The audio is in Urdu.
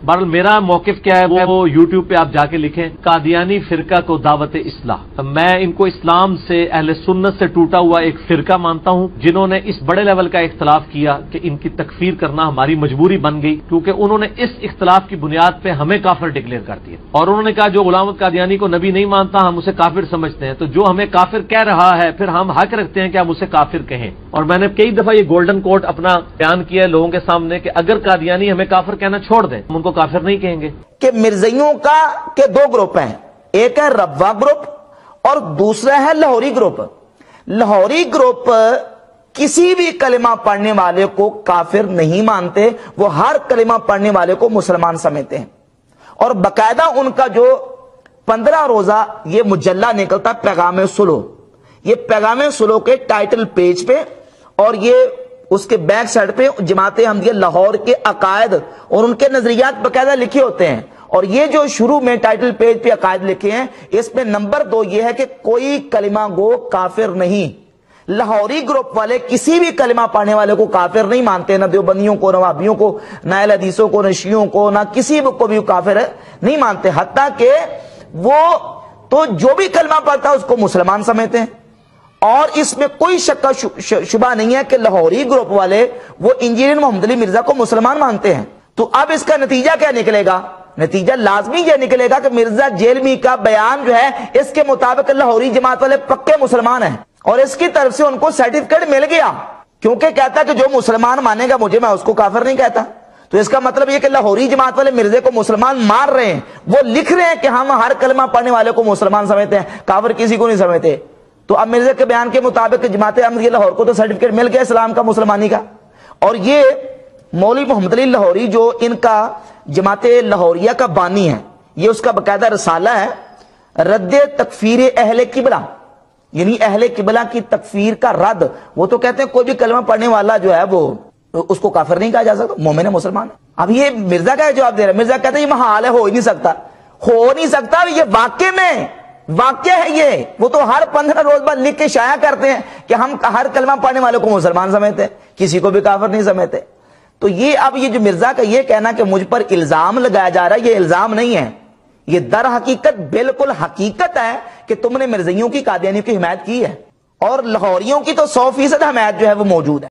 بہرحال میرا موقف کیا ہے وہ یوٹیوب پہ آپ جا کے لکھیں قادیانی فرقہ کو دعوت اصلاح۔ میں ان کو اسلام سے اہل سنت سے ٹوٹا ہوا ایک فرقہ مانتا ہوں جنہوں نے اس بڑے لیول کا اختلاف کیا کہ ان کی تکفیر کرنا ہماری مجبوری بن گئی، کیونکہ انہوں نے اس اختلاف کی بنیاد پہ ہمیں کافر ڈکلیئر کر دیا اور انہوں نے کہا جو غلام احمد قادیانی کو نبی نہیں مانتا ہم اسے کافر سمجھتے ہیں، تو جو ہمیں کافر کہہ رہا ہے پھر ہم حق رکھتے ہیں کہ ہم اسے کافر کہیں۔ اور میں نے کئی دفعہ یہ گولڈن کوٹ اپنا بیان کیا ہے لوگوں کے سامنے کہ اگر قادیانی ہمیں کافر کہنا چھوڑ دیں ہم ان کو کافر نہیں کہیں گے۔ کہ مرزائیوں کے دو گروپ ہیں، ایک ہے ربوہ گروپ اور دوسرا ہے لاہوری گروپ۔ لاہوری گروپ کسی بھی کلمہ پڑھنے والے کو کافر نہیں مانتے، وہ ہر کلمہ پڑھنے والے کو مسلمان سمجھتے ہیں، اور باقاعدہ ان کا جو 15 روزہ یہ مجلہ نکلتا پیغام صلح، یہ پیغام صلح کے ٹائٹل پیج پہ اور یہ اس کے بیک سائڈ پہ جماعت احمدیہ لاہور کے عقائد اور ان کے نظریات باقاعدہ لکھے ہوتے ہیں، اور یہ جو شروع میں ٹائٹل پیج پہ عقائد لکھے ہیں اس میں نمبر 2 یہ ہے کہ کوئی کلمہ گو کافر نہیں۔ لاہوری گروپ والے کسی بھی کلمہ پڑھنے والے کو کافر نہیں مانتے، نہ دیوبندیوں کو، نہ وہابیوں کو، نہ اہل حدیثوں کو، نہ شیعوں کو، نہ کسی کو بھی کافر نہیں مانتے، حتیٰ کہ وہ تو جو بھی کلمہ پڑھتا ہے اس کو مسلمان سمجھتے ہیں۔ اور اس میں کوئی شک کا شبہ نہیں ہے کہ لاہوری گروپ والے وہ انجینئر محمد علی مرزا کو مسلمان مانتے ہیں۔ تو اب اس کا نتیجہ کیا نکلے گا؟ نتیجہ لازمی یہ نکلے گا کہ مرزا جیلمی کا بیان جو ہے اس کے مطابق لاہوری جماعت والے پکے مسلمان ہیں، اور اس کی طرف سے ان کو سرٹیفکیٹ مل گیا، کیونکہ کہتا کہ جو مسلمان مانے گا مجھے میں اس کو کافر نہیں کہتا۔ تو اس کا مطلب یہ کہ لاہوری جماعت والے مرزے کو مسلمان مار رہے ہیں، وہ لکھ رہے ہیں کہ ہم ہر کلمہ پڑھنے والے کو مسلمان سمجھتے ہیں، کافر کسی کو نہیں سمجھتے۔ تو اب مرزا کے بیان کے مطابق جماعت احمدیہ لاہور کو تو سرٹیفکیٹ مل گیا اسلام کا، مسلمانی کا۔ اور یہ مولوی محمد علی لاہوری جو ان کا جماعت لاہوریہ کا بانی ہے، یہ اس کا باقاعدہ رسالہ ہے رد تکفیر اہل قبلہ، یعنی اہل قبلہ کی تکفیر کا رد۔ وہ تو کہتے ہیں کوئی بھی کلمہ پڑھنے والا جو ہے وہ اس کو کافر نہیں کہا جا سکتا، مومن ہے، مسلمان ہے۔ اب یہ مرزا کا جواب دے رہا ہے، مرزا کہتے ہیں یہ محال ہے، ہو ہی نہیں سکتا، ہو نہیں سکتا، یہ واقع میں واقع ہے۔ یہ وہ تو ہر 15 روز بعد لکھ کے شائع کرتے ہیں کہ ہم ہر کلمہ پڑھنے والے کو مسلمان سمجھتے ہیں، کسی کو بھی کافر نہیں سمجھتے۔ تو یہ اب یہ جو مرزا کا یہ کہنا کہ مجھ پر الزام لگایا جا رہا ہے، یہ الزام نہیں ہے، یہ در حقیقت بالکل حقیقت ہے کہ تم نے مرزائیوں کی قادیانیوں کی حمایت کی ہے، اور لاہوریوں کی تو 100% حمایت جو ہے وہ موجود ہے۔